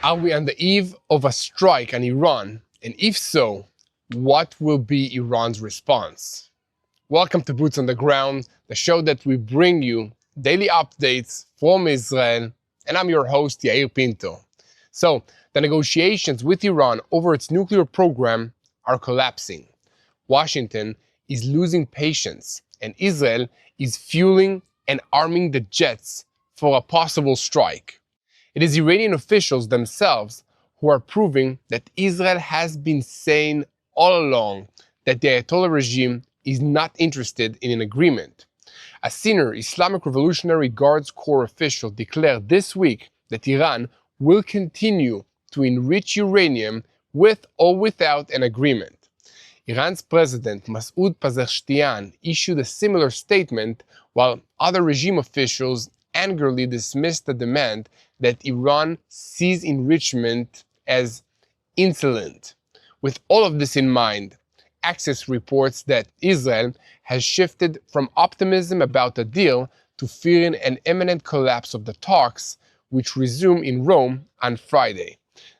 Are we on the eve of a strike on Iran? And if so, what will be Iran's response? Welcome to Boots on the Ground, the show that we bring you daily updates from Israel, and I'm your host, Yair Pinto. So, the negotiations with Iran over its nuclear program are collapsing. Washington is losing patience, and Israel is fueling and arming the jets for a possible strike. It is Iranian officials themselves who are proving that Israel has been saying all along that the Ayatollah regime is not interested in an agreement. A senior Islamic Revolutionary Guards Corps official declared this week that Iran will continue to enrich uranium with or without an agreement. Iran's President Masoud Pezeshkian issued a similar statement, while other regime officials angrily dismissed the demand that Iran sees enrichment as insolent. With all of this in mind, Axios reports that Israel has shifted from optimism about the deal to fearing an imminent collapse of the talks, which resume in Rome on Friday.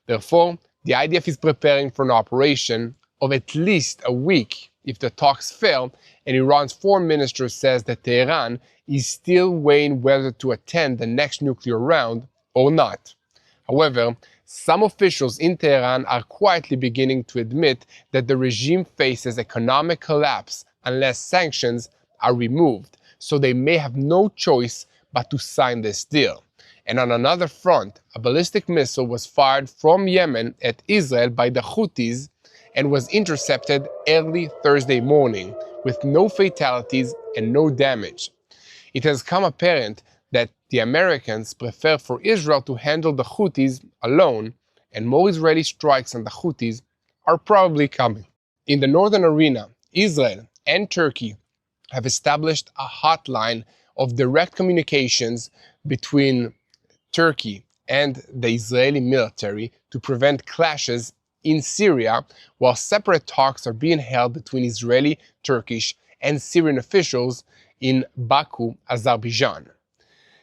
Therefore, the IDF is preparing for an operation of at least a week if the talks fail, and Iran's foreign minister says that Tehran is still weighing whether to attend the next nuclear round or not. However, some officials in Tehran are quietly beginning to admit that the regime faces economic collapse unless sanctions are removed, so they may have no choice but to sign this deal. And on another front, a ballistic missile was fired from Yemen at Israel by the Houthis and was intercepted early Thursday morning, with no fatalities and no damage. It has come apparent that the Americans prefer for Israel to handle the Houthis alone, and more Israeli strikes on the Houthis are probably coming. In the northern arena, Israel and Turkey have established a hotline of direct communications between Turkey and the Israeli military to prevent clashes in Syria, while separate talks are being held between Israeli, Turkish, and Syrian officials in Baku, Azerbaijan.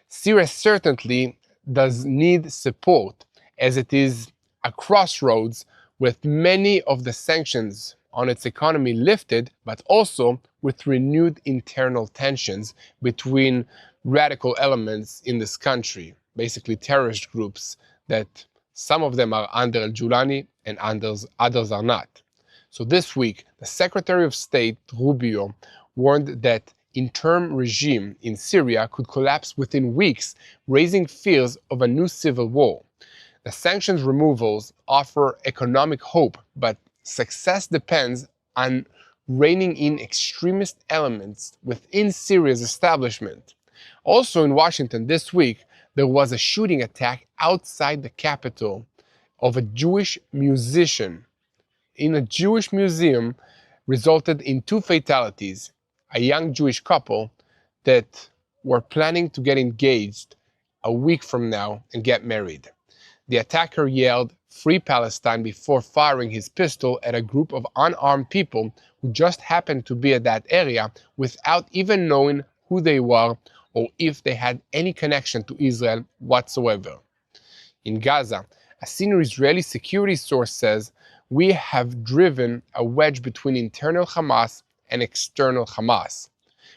Syria certainly does need support, as it is a crossroads with many of the sanctions on its economy lifted, but also with renewed internal tensions between radical elements in this country, basically terrorist groups that some of them are under al-Julani and others are not. So this week, the Secretary of State, Rubio, warned that interim regime in Syria could collapse within weeks, raising fears of a new civil war. The sanctions removals offer economic hope, but success depends on reining in extremist elements within Syria's establishment. Also in Washington this week, there was a shooting attack outside the capital of a Jewish musician in a Jewish museum, resulted in 2 fatalities. A young Jewish couple that were planning to get engaged a week from now and get married. The attacker yelled, "Free Palestine," before firing his pistol at a group of unarmed people who just happened to be at that area without even knowing who they were or if they had any connection to Israel whatsoever. In Gaza, a senior Israeli security source says, "We have driven a wedge between internal Hamas and external Hamas."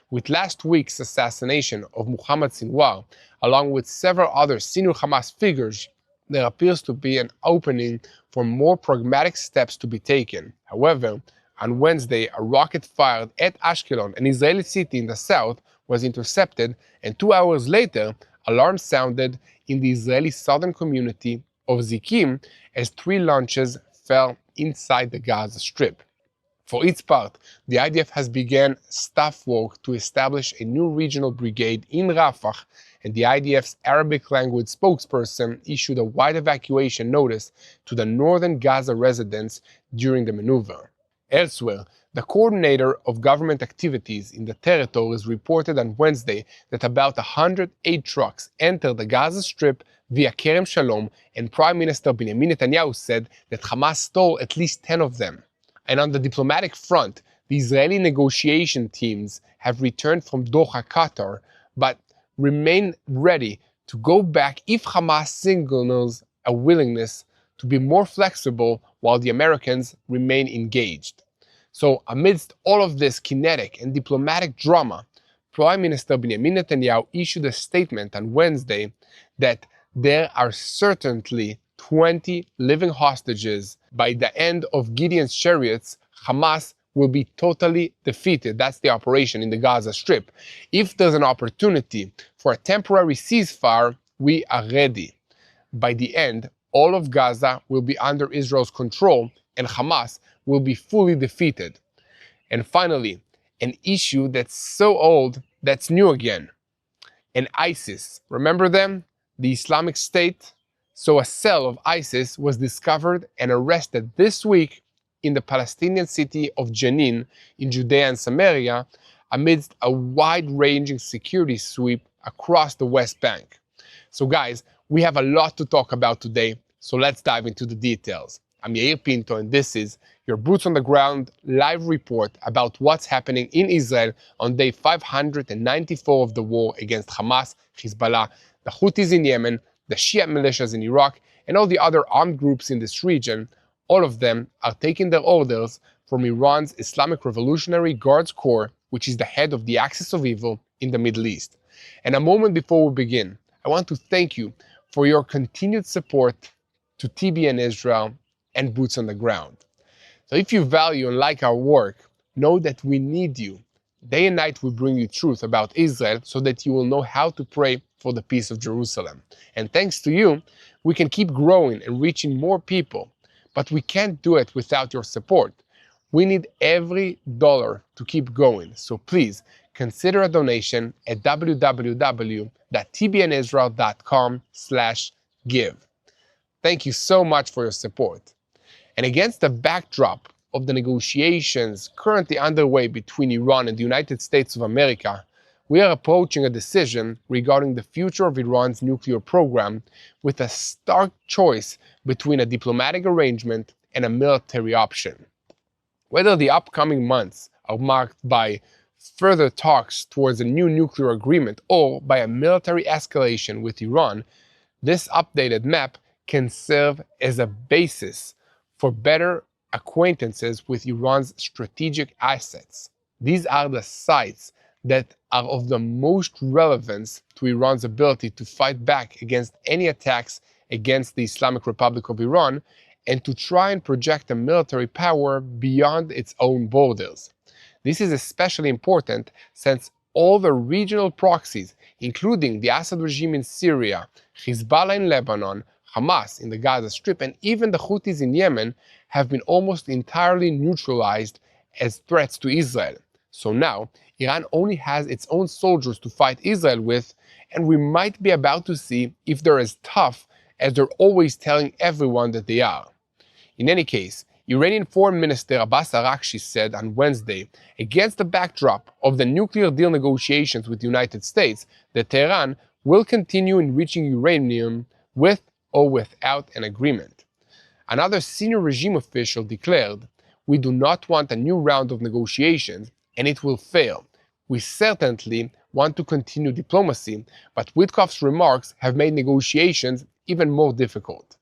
With last week's assassination of Mohammed Sinwar, along with several other senior Hamas figures, there appears to be an opening for more pragmatic steps to be taken. However, on Wednesday, a rocket fired at Ashkelon, an Israeli city in the south, was intercepted, and 2 hours later, alarms sounded in the Israeli southern community of Zikim as 3 launches fell inside the Gaza Strip. For its part, the IDF has begun staff work to establish a new regional brigade in Rafah, and the IDF's Arabic language spokesperson issued a wide evacuation notice to the northern Gaza residents during the maneuver. Elsewhere, the coordinator of government activities in the territories reported on Wednesday that about 108 trucks entered the Gaza Strip via Kerem Shalom, and Prime Minister Benjamin Netanyahu said that Hamas stole at least 10 of them. And on the diplomatic front, the Israeli negotiation teams have returned from Doha, Qatar, but remain ready to go back if Hamas signals a willingness to be more flexible while the Americans remain engaged. So amidst all of this kinetic and diplomatic drama, Prime Minister Benjamin Netanyahu issued a statement on Wednesday that there are certainly 20 living hostages. By the end of Gideon's chariots, Hamas will be totally defeated. That's the operation in the Gaza Strip. If there's an opportunity for a temporary ceasefire, we are ready. By the end, all of Gaza will be under Israel's control and Hamas will be fully defeated. And finally, an issue that's so old that's new again. And ISIS, remember them? The Islamic State? So a cell of ISIS was discovered and arrested this week in the Palestinian city of Jenin in Judea and Samaria amidst a wide-ranging security sweep across the West Bank. So guys, we have a lot to talk about today, so let's dive into the details. I'm Yair Pinto and this is your boots on the ground live report about what's happening in Israel on day 594 of the war against Hamas, Hezbollah, the Houthis in Yemen, the Shia militias in Iraq, and all the other armed groups in this region. All of them are taking their orders from Iran's Islamic Revolutionary Guards Corps, which is the head of the axis of evil in the Middle East. And a moment before we begin, I want to thank you for your continued support to TBN Israel and Boots on the Ground. So if you value and like our work, know that we need you. Day and night we bring you truth about Israel so that you will know how to pray for the peace of Jerusalem. And thanks to you, we can keep growing and reaching more people. But we can't do it without your support. We need every dollar to keep going. So please consider a donation at www.tbnisrael.com/give. Thank you so much for your support. And against the backdrop of the negotiations currently underway between Iran and the United States of America, we are approaching a decision regarding the future of Iran's nuclear program with a stark choice between a diplomatic arrangement and a military option. Whether the upcoming months are marked by further talks towards a new nuclear agreement or by a military escalation with Iran, this updated map can serve as a basis for better acquaintances with Iran's strategic assets. These are the sites that are of the most relevance to Iran's ability to fight back against any attacks against the Islamic Republic of Iran and to try and project a military power beyond its own borders. This is especially important since all the regional proxies, including the Assad regime in Syria, Hezbollah in Lebanon, Hamas in the Gaza Strip, and even the Houthis in Yemen, have been almost entirely neutralized as threats to Israel. So now, Iran only has its own soldiers to fight Israel with, and we might be about to see if they're as tough as they're always telling everyone that they are. In any case, Iranian Foreign Minister Abbas Araghchi said on Wednesday, against the backdrop of the nuclear deal negotiations with the United States, that Tehran will continue enriching uranium with or without an agreement. Another senior regime official declared, "We do not want a new round of negotiations, and it will fail. We certainly want to continue diplomacy, but Witkoff's remarks have made negotiations even more difficult."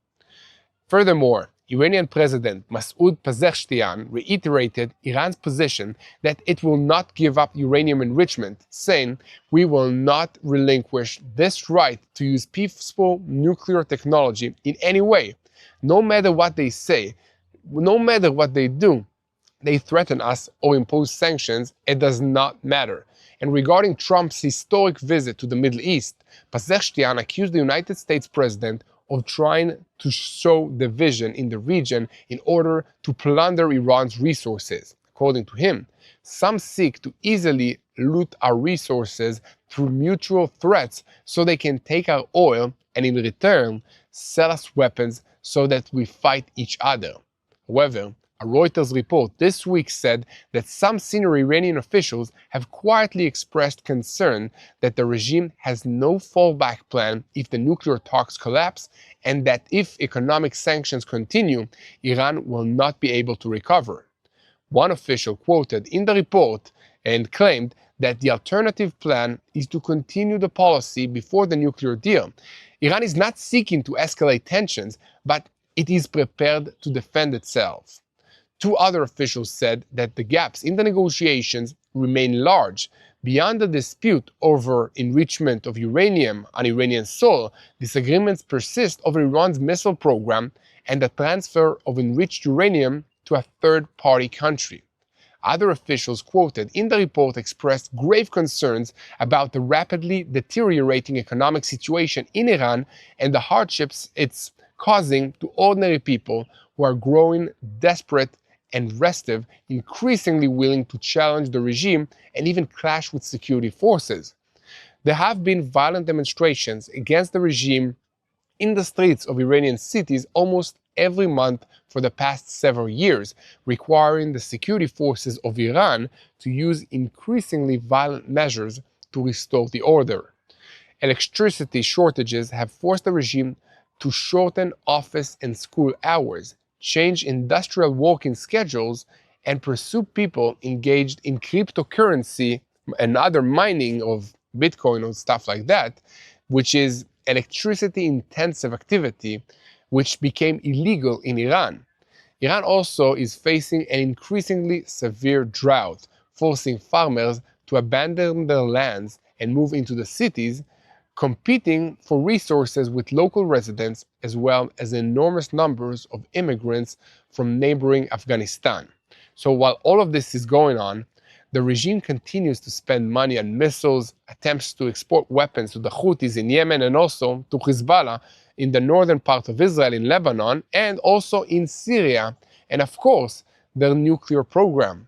Furthermore, Iranian President Masoud Pezeshkian reiterated Iran's position that it will not give up uranium enrichment, saying, "We will not relinquish this right to use peaceful nuclear technology in any way. No matter what they say, no matter what they do, they threaten us or impose sanctions, it does not matter." And regarding Trump's historic visit to the Middle East, Pezeshkian accused the United States president of trying to sow division in the region in order to plunder Iran's resources. According to him, some seek to easily loot our resources through mutual threats so they can take our oil and in return sell us weapons so that we fight each other. However, a Reuters report this week said that some senior Iranian officials have quietly expressed concern that the regime has no fallback plan if the nuclear talks collapse, and that if economic sanctions continue, Iran will not be able to recover. One official quoted in the report and claimed that the alternative plan is to continue the policy before the nuclear deal. Iran is not seeking to escalate tensions, but it is prepared to defend itself. Two other officials said that the gaps in the negotiations remain large. Beyond the dispute over enrichment of uranium on Iranian soil, disagreements persist over Iran's missile program and the transfer of enriched uranium to a third-party country. Other officials quoted in the report expressed grave concerns about the rapidly deteriorating economic situation in Iran and the hardships it's causing to ordinary people who are growing desperate and restive, increasingly willing to challenge the regime and even clash with security forces. There have been violent demonstrations against the regime in the streets of Iranian cities almost every month for the past several years, requiring the security forces of Iran to use increasingly violent measures to restore the order. Electricity shortages have forced the regime to shorten office and school hours, change industrial working schedules, and pursue people engaged in cryptocurrency and other mining of Bitcoin or stuff like that, which is electricity-intensive activity, which became illegal in Iran. Iran also is facing an increasingly severe drought, forcing farmers to abandon their lands and move into the cities, competing for resources with local residents as well as enormous numbers of immigrants from neighboring Afghanistan. So while all of this is going on, the regime continues to spend money on missiles, attempts to export weapons to the Houthis in Yemen and also to Hezbollah in the northern part of Israel in Lebanon and also in Syria, and of course, their nuclear program.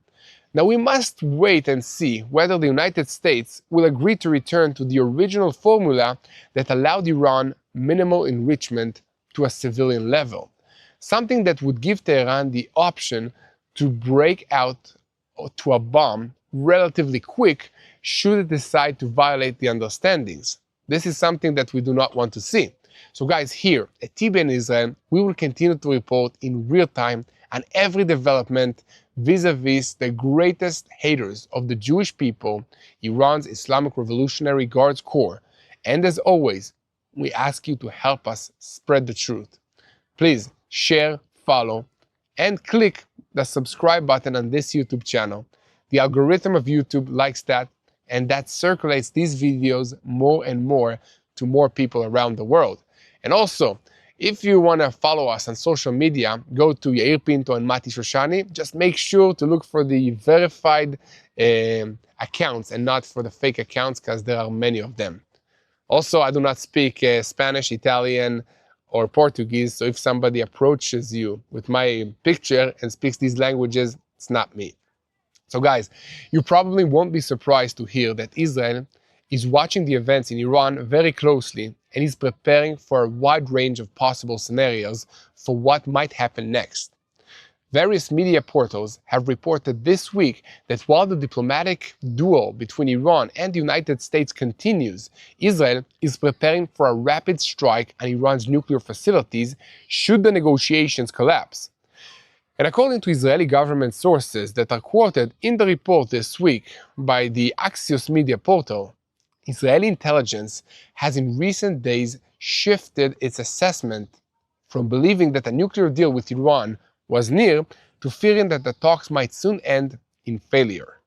Now we must wait and see whether the United States will agree to return to the original formula that allowed Iran minimal enrichment to a civilian level, something that would give Tehran the option to break out to a bomb relatively quick should it decide to violate the understandings. This is something that we do not want to see. So guys, here at TBN Israel, we will continue to report in real time on every development vis-a-vis the greatest haters of the Jewish people, Iran's Islamic Revolutionary Guards Corps. And as always, we ask you to help us spread the truth. Please share, follow, and click the subscribe button on this YouTube channel. The algorithm of YouTube likes that, and that circulates these videos more and more to more people around the world. And also, if you want to follow us on social media, go to Yair Pinto and Mati Shoshani. Just make sure to look for the verified accounts and not for the fake accounts, because there are many of them. Also, I do not speak Spanish, Italian, or Portuguese, so if somebody approaches you with my picture and speaks these languages, it's not me. So guys, you probably won't be surprised to hear that Israel is watching the events in Iran very closely and is preparing for a wide range of possible scenarios for what might happen next. Various media portals have reported this week that while the diplomatic duel between Iran and the United States continues, Israel is preparing for a rapid strike on Iran's nuclear facilities should the negotiations collapse. And according to Israeli government sources that are quoted in the report this week by the Axios media portal, Israeli intelligence has in recent days shifted its assessment from believing that a nuclear deal with Iran was near to fearing that the talks might soon end in failure.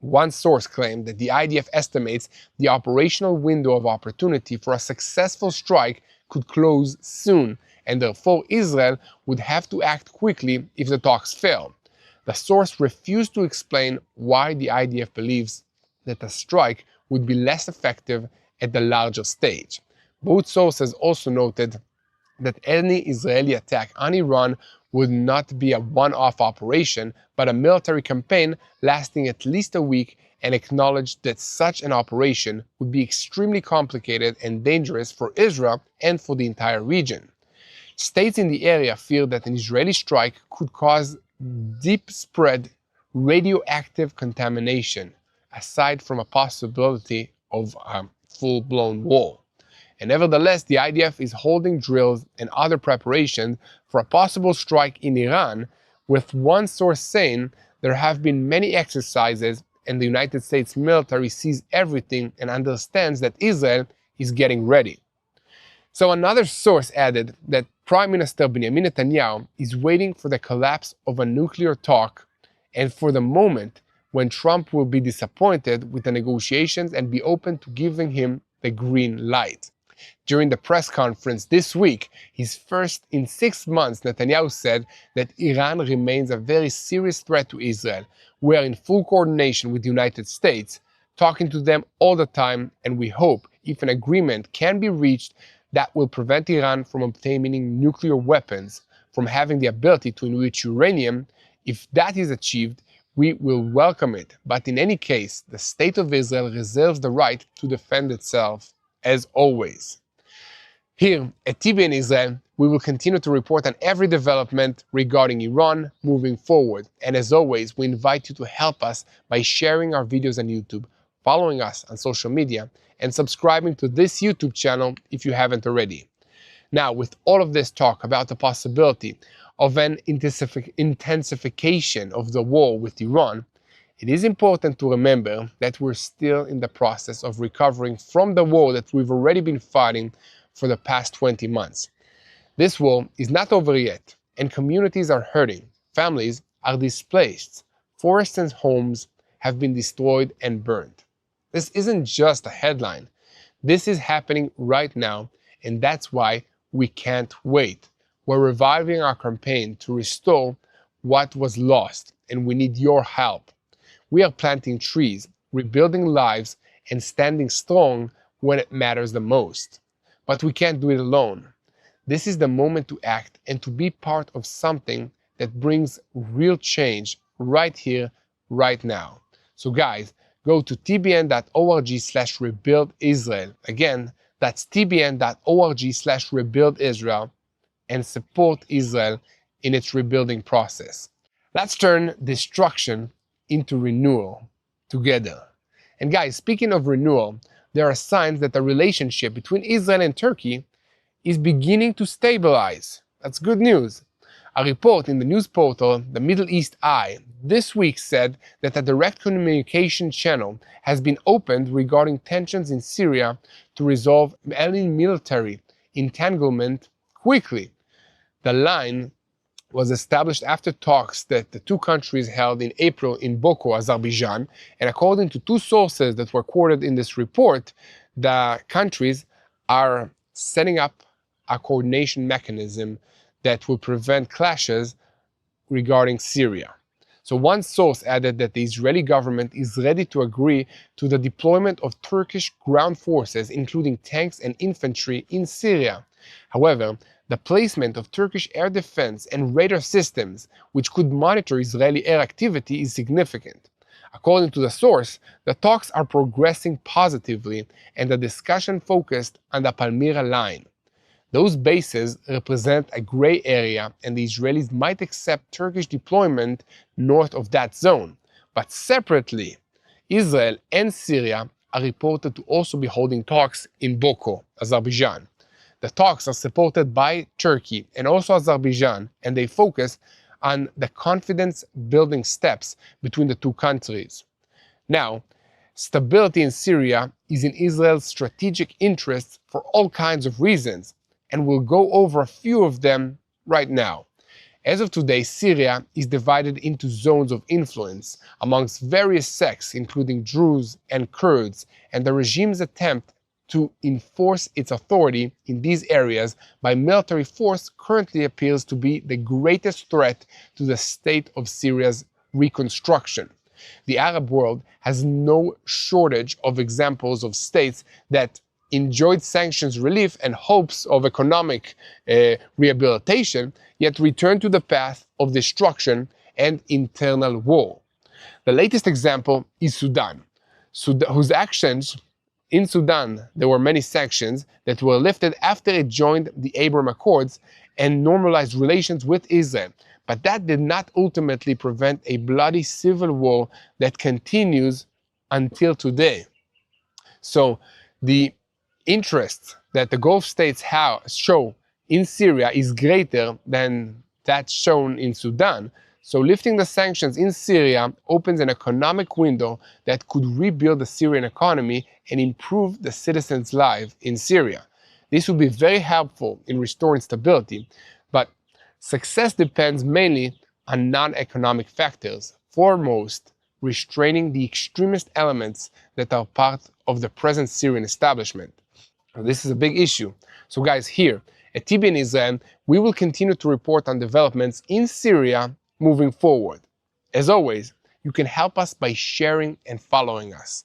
One source claimed that the IDF estimates the operational window of opportunity for a successful strike could close soon, and therefore Israel would have to act quickly if the talks fail. The source refused to explain why the IDF believes that a strike would be less effective at the larger stage. Both sources also noted that any Israeli attack on Iran would not be a one-off operation, but a military campaign lasting at least a week, and acknowledged that such an operation would be extremely complicated and dangerous for Israel and for the entire region. States in the area fear that an Israeli strike could cause deep-spread radioactive contamination, aside from a possibility of a full-blown war. And nevertheless, the IDF is holding drills and other preparations for a possible strike in Iran, with one source saying there have been many exercises and the United States military sees everything and understands that Israel is getting ready. So another source added that Prime Minister Benjamin Netanyahu is waiting for the collapse of a nuclear talk and for the moment when Trump will be disappointed with the negotiations and be open to giving him the green light. During the press conference this week, his first in 6 months, Netanyahu said that Iran remains a very serious threat to Israel. We are in full coordination with the United States, talking to them all the time, and we hope if an agreement can be reached that will prevent Iran from obtaining nuclear weapons, from having the ability to enrich uranium, if that is achieved, we will welcome it. But in any case, the State of Israel reserves the right to defend itself, as always. Here at TBN Israel, we will continue to report on every development regarding Iran moving forward. And as always, we invite you to help us by sharing our videos on YouTube, following us on social media, and subscribing to this YouTube channel if you haven't already. Now, with all of this talk about the possibility of an intensification of the war with Iran, it is important to remember that we're still in the process of recovering from the war that we've already been fighting for the past 20 months. This war is not over yet, and communities are hurting, families are displaced, forests and homes have been destroyed and burned. This isn't just a headline. This is happening right now, and that's why we can't wait. We're reviving our campaign to restore what was lost, and we need your help. We are planting trees, rebuilding lives, and standing strong when it matters the most. But we can't do it alone. This is the moment to act and to be part of something that brings real change right here, right now. So guys, go to tbn.org/rebuildisrael. Again, that's tbn.org/rebuildisrael and support Israel in its rebuilding process. Let's turn destruction into renewal together. And guys, speaking of renewal, there are signs that the relationship between Israel and Turkey is beginning to stabilize. That's good news. A report in the news portal, the Middle East Eye, this week said that a direct communication channel has been opened regarding tensions in Syria to resolve any military entanglement quickly. The line was established after talks that the two countries held in April in Baku, Azerbaijan, and according to two sources that were quoted in this report, the countries are setting up a coordination mechanism that will prevent clashes regarding Syria. So one source added that the Israeli government is ready to agree to the deployment of Turkish ground forces, including tanks and infantry, in Syria. However, the placement of Turkish air defense and radar systems, which could monitor Israeli air activity, is significant. According to the source, the talks are progressing positively and the discussion focused on the Palmyra line. Those bases represent a gray area, and the Israelis might accept Turkish deployment north of that zone. But separately, Israel and Syria are reported to also be holding talks in Baku, Azerbaijan. The talks are supported by Turkey and also Azerbaijan, and they focus on the confidence-building steps between the two countries. Now, stability in Syria is in Israel's strategic interests for all kinds of reasons, and we'll go over a few of them right now. As of today, Syria is divided into zones of influence amongst various sects, including Druze and Kurds, and the regime's attempt to enforce its authority in these areas by military force currently appears to be the greatest threat to the state of Syria's reconstruction. The Arab world has no shortage of examples of states that enjoyed sanctions relief and hopes of economic rehabilitation, yet returned to the path of destruction and internal war. The latest example is Sudan, whose actions in Sudan, there were many sanctions that were lifted after it joined the Abraham Accords and normalized relations with Israel. But that did not ultimately prevent a bloody civil war that continues until today. So the interest that the Gulf states show in Syria is greater than that shown in Sudan. So lifting the sanctions in Syria opens an economic window that could rebuild the Syrian economy and improve the citizens' lives in Syria. This would be very helpful in restoring stability, but success depends mainly on non-economic factors, foremost restraining the extremist elements that are part of the present Syrian establishment. Now, this is a big issue. So guys, here at TBN Israel, we will continue to report on developments in Syria moving forward. As always, you can help us by sharing and following us.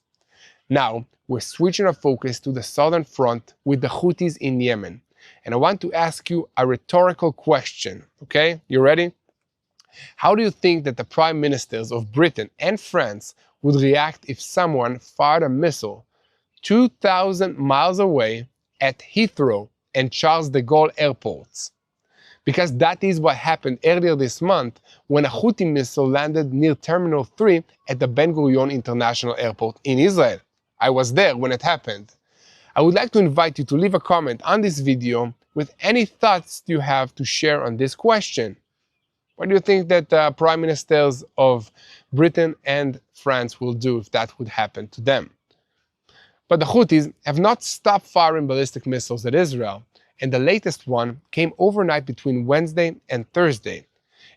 Now, we're switching our focus to the southern front with the Houthis in Yemen. And I want to ask you a rhetorical question, okay? You ready? How do you think that the prime ministers of Britain and France would react if someone fired a missile 2,000 miles away at Heathrow and Charles de Gaulle airports? Because that is what happened earlier this month when a Houthi missile landed near Terminal 3 at the Ben Gurion International Airport in Israel. I was there when it happened. I would like to invite you to leave a comment on this video with any thoughts you have to share on this question. What do you think that the prime ministers of Britain and France will do if that would happen to them? But the Houthis have not stopped firing ballistic missiles at Israel, and the latest one came overnight between Wednesday and Thursday.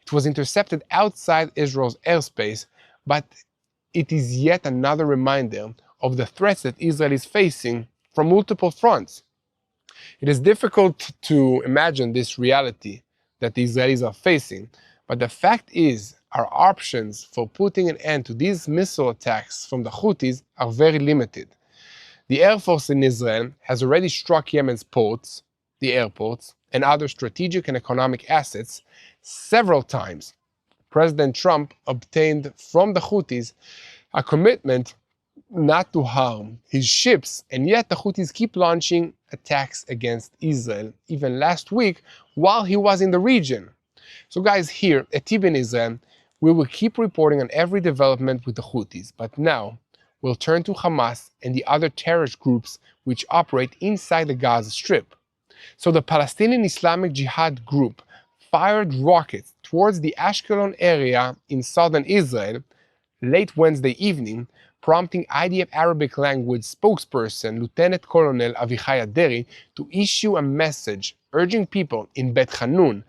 It was intercepted outside Israel's airspace, but it is yet another reminder of the threats that Israel is facing from multiple fronts. It is difficult to imagine this reality that the Israelis are facing, but the fact is our options for putting an end to these missile attacks from the Houthis are very limited. The Air Force in Israel has already struck Yemen's ports, the airports, and other strategic and economic assets several times. President Trump obtained from the Houthis a commitment not to harm his ships, and yet the Houthis keep launching attacks against Israel, even last week while he was in the region. So guys, here at TBN Israel, we will keep reporting on every development with the Houthis, but now we'll turn to Hamas and the other terrorist groups which operate inside the Gaza Strip. So the Palestinian Islamic Jihad group fired rockets towards the Ashkelon area in southern Israel late Wednesday evening, prompting IDF Arabic language spokesperson Lieutenant Colonel Avichai Aderi to issue a message urging people in Bet Hanun,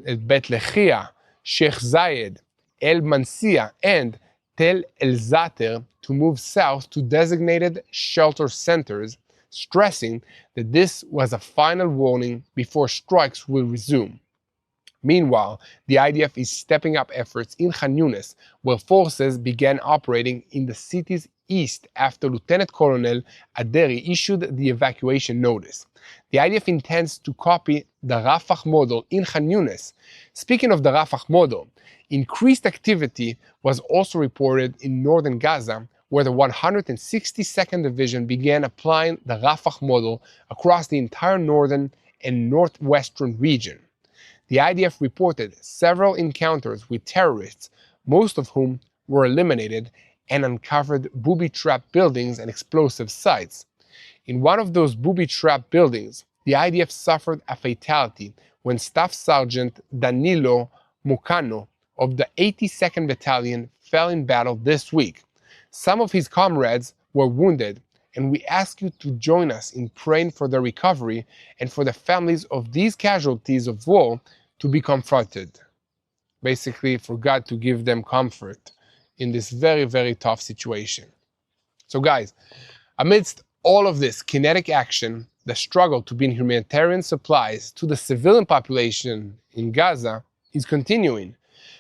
Bet Lechia, Sheikh Zayed, El Mansia, and Tel El Zater to move south to designated shelter centers, stressing that this was a final warning before strikes will resume. Meanwhile, the IDF is stepping up efforts in Khan Yunis, where forces began operating in the city's east after Lieutenant Colonel Aderi issued the evacuation notice. The IDF intends to copy the Rafah model in Khan Yunis. Speaking of the Rafah model, increased activity was also reported in northern Gaza, where the 162nd Division began applying the Rafah model across the entire northern and northwestern region. The IDF reported several encounters with terrorists, most of whom were eliminated, and uncovered booby-trapped buildings and explosive sites. In one of those booby-trapped buildings, the IDF suffered a fatality when Staff Sergeant Danilo Mukano of the 82nd Battalion fell in battle this week. Some of his comrades were wounded, and we ask you to join us in praying for their recovery and for the families of these casualties of war to be comforted. Basically, for God to give them comfort in this very, very tough situation. So guys, amidst all of this kinetic action, the struggle to bring humanitarian supplies to the civilian population in Gaza is continuing.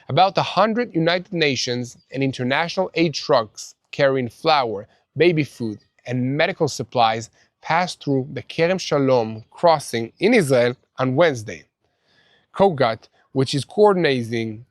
About 100 United Nations and international aid trucks carrying flour, baby food, and medical supplies passed through the Kerem Shalom crossing in Israel on Wednesday. Kogat, which is coordinating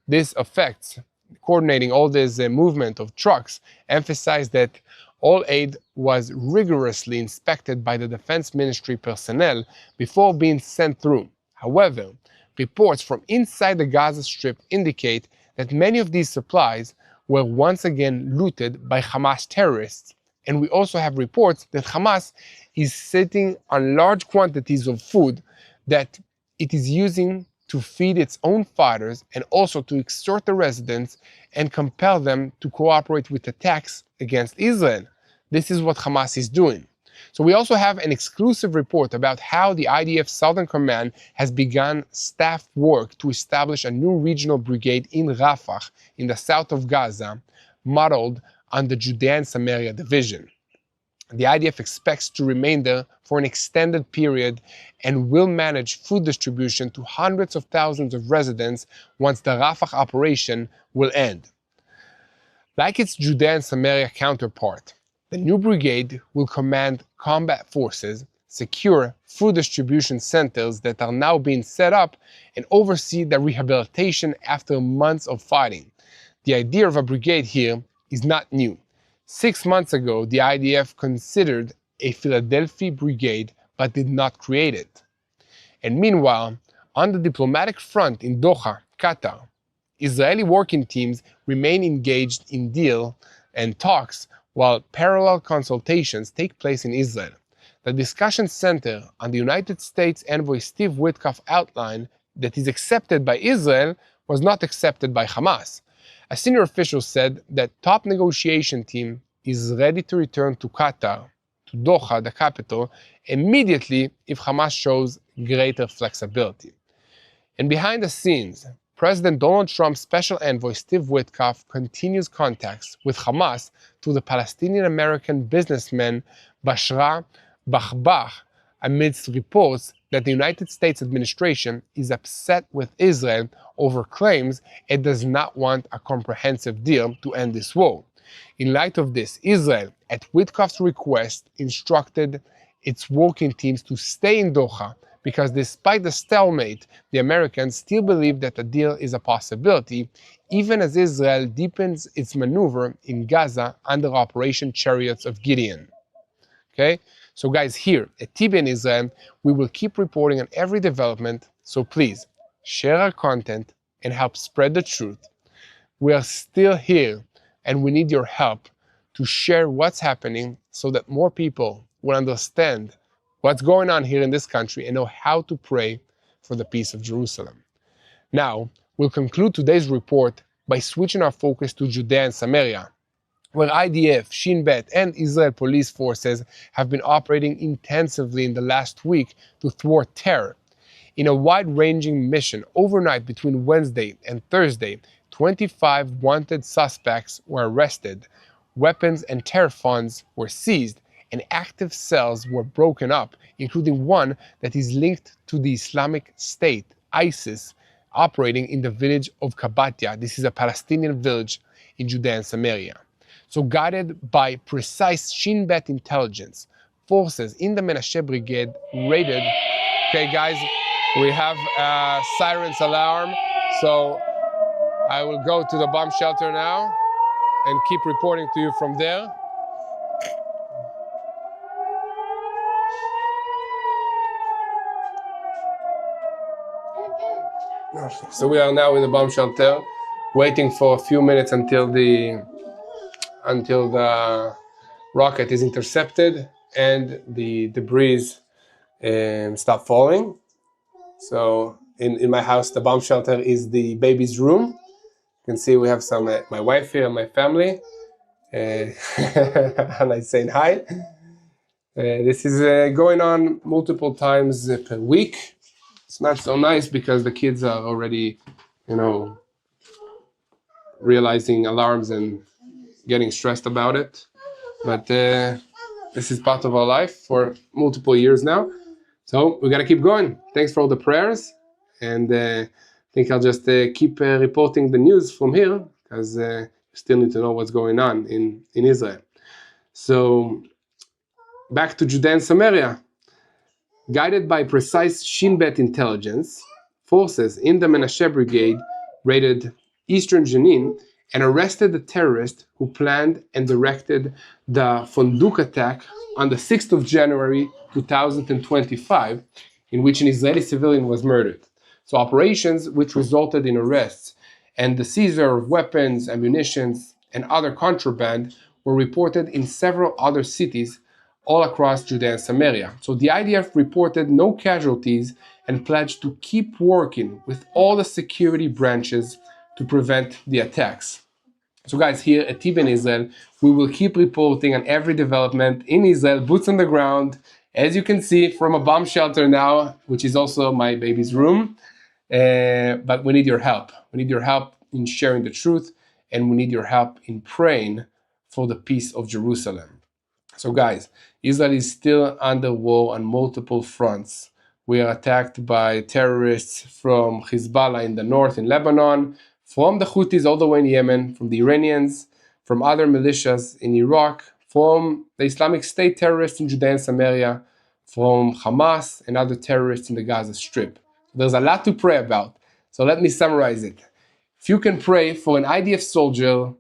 all this movement of trucks, emphasized that all aid was rigorously inspected by the Defense Ministry personnel before being sent through. However, reports from inside the Gaza Strip indicate that many of these supplies were once again looted by Hamas terrorists, and we also have reports that Hamas is sitting on large quantities of food that it is using to feed its own fighters and also to extort the residents and compel them to cooperate with attacks against Israel. This is what Hamas is doing. So we also have an exclusive report about how the IDF Southern Command has begun staff work to establish a new regional brigade in Rafah, in the south of Gaza, modeled on the Judea and Samaria division. The IDF expects to remain there for an extended period and will manage food distribution to hundreds of thousands of residents once the Rafah operation will end. Like its Judea and Samaria counterpart, the new brigade will command combat forces, secure food distribution centers that are now being set up, and oversee the rehabilitation after months of fighting. The idea of a brigade here is not new. 6 months ago, the IDF considered a Philadelphia brigade but did not create it. And meanwhile, on the diplomatic front in Doha, Qatar, Israeli working teams remain engaged in deal and talks while parallel consultations take place in Israel. The discussion center on the United States envoy Steve Witkoff outline that is accepted by Israel was not accepted by Hamas. A senior official said that top negotiation team is ready to return to Qatar, to Doha, the capital, immediately if Hamas shows greater flexibility. And behind the scenes, President Donald Trump's special envoy Steve Witkoff continues contacts with Hamas through the Palestinian-American businessman Bashra Bahbah, amidst reports that the United States administration is upset with Israel over claims it does not want a comprehensive deal to end this war. In light of this, Israel, at Witkoff's request, instructed its working teams to stay in Doha because despite the stalemate, the Americans still believe that a deal is a possibility, even as Israel deepens its maneuver in Gaza under Operation Chariots of Gideon. Okay? So guys, here at TBN Israel, we will keep reporting on every development, so please share our content and help spread the truth. We are still here and we need your help to share what's happening so that more people will understand what's going on here in this country and know how to pray for the peace of Jerusalem. Now, we'll conclude today's report by switching our focus to Judea and Samaria, where IDF, Shin Bet, and Israel police forces have been operating intensively in the last week to thwart terror. In a wide-ranging mission overnight between Wednesday and Thursday, 25 wanted suspects were arrested, weapons and terror funds were seized, and active cells were broken up, including one that is linked to the Islamic State, ISIS, operating in the village of Kabatia. This is a Palestinian village in Judea and Samaria. So guided by precise Shin Bet intelligence, forces in the Menashe Brigade raided... Okay guys, we have a sirens alarm, so I will go to the bomb shelter now and keep reporting to you from there. So we are now in the bomb shelter, waiting for a few minutes until the rocket is intercepted and the debris stop falling. So in my house, the bomb shelter is the baby's room. You can see we have some my wife here and my family, and I'm saying hi. This is going on multiple times per week. It's not so nice because the kids are already, realizing alarms and getting stressed about it. But this is part of our life for multiple years now. So we gotta keep going. Thanks for all the prayers. And I think I'll just keep reporting the news from here because you still need to know what's going on in Israel. So back to Judea and Samaria. Guided by precise Shin Bet intelligence, forces in the Menashe Brigade raided eastern Jenin and arrested the terrorist who planned and directed the Fonduk attack on the 6th of January 2025, in which an Israeli civilian was murdered. So operations which resulted in arrests and the seizure of weapons, ammunition, and other contraband were reported in several other cities all across Judea and Samaria. So the IDF reported no casualties and pledged to keep working with all the security branches to prevent the attacks. So guys, here at TBN Israel, we will keep reporting on every development in Israel, boots on the ground, as you can see from a bomb shelter now, which is also my baby's room. But we need your help. We need your help in sharing the truth, and we need your help in praying for the peace of Jerusalem. So guys, Israel is still under war on multiple fronts. We are attacked by terrorists from Hezbollah in the north in Lebanon, from the Houthis all the way in Yemen, from the Iranians, from other militias in Iraq, from the Islamic State terrorists in Judea and Samaria, from Hamas and other terrorists in the Gaza Strip. There's a lot to pray about. So let me summarize it. If you can pray for an IDF soldier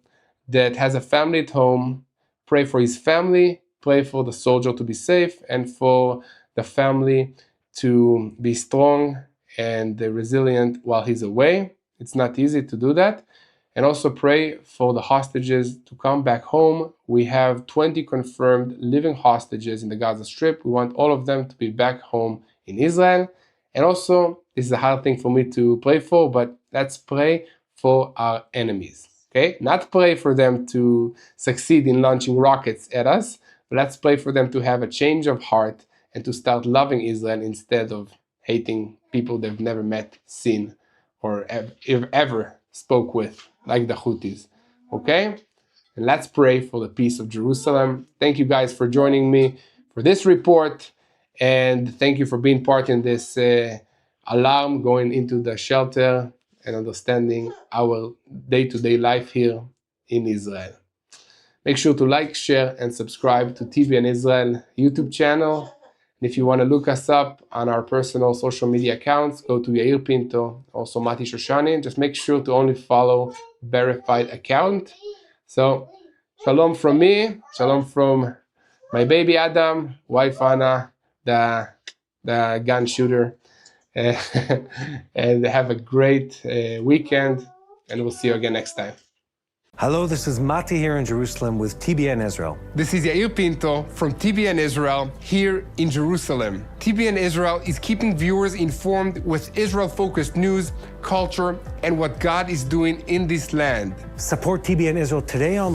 that has a family at home, pray for his family, pray for the soldier to be safe, and for the family to be strong and resilient while he's away. It's not easy to do that. And also pray for the hostages to come back home. We have 20 confirmed living hostages in the Gaza Strip. We want all of them to be back home in Israel. And also, this is a hard thing for me to pray for, but let's pray for our enemies. Okay? Not pray for them to succeed in launching rockets at us, but let's pray for them to have a change of heart and to start loving Israel instead of hating people they've never met, seen, or ever spoke with, like the Houthis. Okay? And let's pray for the peace of Jerusalem. Thank you guys for joining me for this report, and thank you for being part in this alarm going into the shelter and understanding our day-to-day life here in Israel. Make sure to like, share, and subscribe to TBN Israel YouTube channel. And if you want to look us up on our personal social media accounts, go to Yair Pinto, also Mati Shoshani. Just make sure to only follow verified account. So, shalom from me, shalom from my baby Adam, wife Anna, the gun shooter. And have a great weekend, and we'll see you again next time. Hello, this is Mati here in Jerusalem with TBN Israel. This is Yair Pinto from TBN Israel here in Jerusalem. TBN Israel is keeping viewers informed with Israel-focused news, culture, and what God is doing in this land. Support TBN Israel today on